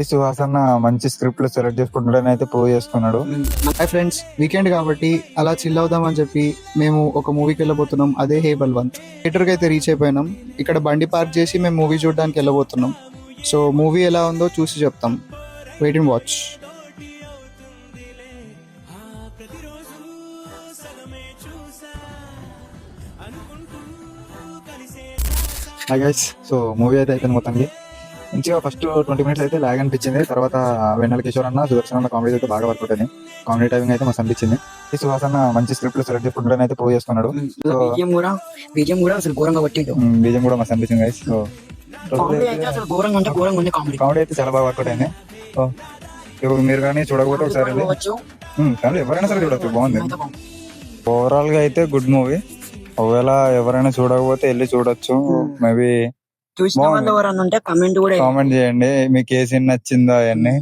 ఈ సుహాస్ అన్న మంచి స్క్రిప్ట్లు సెలెక్ట్ చేసుకుంటాడని అయితే ప్రూవ్ చేసుకున్నాడు. హాయ్ ఫ్రెండ్స్, వీకెండ్ కాబట్టి అలా చిల్ అవుదాం అని చెప్పి మేము ఒక మూవీకి వెళ్ళబోతున్నాం. అదే హే బల్వంత్. థియేటర్కి అయితే రీచ్ అయిపోయినాం. ఇక్కడ బండి పార్క్ చేసి మేము మూవీ చూడడానికి వెళ్ళబోతున్నాం. సో మూవీ ఎలా ఉందో చూసి చెప్తాం. Wait and watch. Hi guys, so movie అయితే అయిపోయింది మొత్తానికి. మంచిగా ఫస్ట్ 20 minutes అయితే లాగ్ అనిపించింది. తర్వాత వెన్నెల కిషోర్ అన్న, సుదర్శన్ అన్న కామెడీ అయితే బాగా వర్క్ అవుతుంది. కామెడీ టైమింగ్ అయితే మస్తు అనిపించింది. ఈ సుహాస్ అన్న మంచి స్క్రిప్ట్లు సెలెక్ట్ చేసుకుంటాడని అయితే ప్రూవ్ చేసుకున్నాడు. సో బీజియం కూడా అసలు ఘోరంగా పట్టిండు. బీజం కూడా మస్తు అనిపించింది గైస్. సో కామెడీ అయితే అసలు ఘోరంగా అంటే ఘోరంగా ఉంది కామెడీ. కామెడీ అయితే చాలా బాగా వర్కౌట్ అయింది. సో ఇప్పుడు మీరు కానీ చూడకపోతే ఒకసారి వెళ్ళి ఫ్యామిలీ ఎవరైనా సరే చూడొచ్చు, బాగుంది. ఓవరాల్ గా అయితే గుడ్ మూవీ. ఒకవేళ ఎవరైనా చూడకపోతే వెళ్ళి చూడొచ్చు. మేబీ చూసిన వాళ్ళు ఎవరన్నా ఉంటే కమెంట్ కూడా కామెంట్ చేయండి మీకు ఏ సీన్ నచ్చిందో అవన్నీ.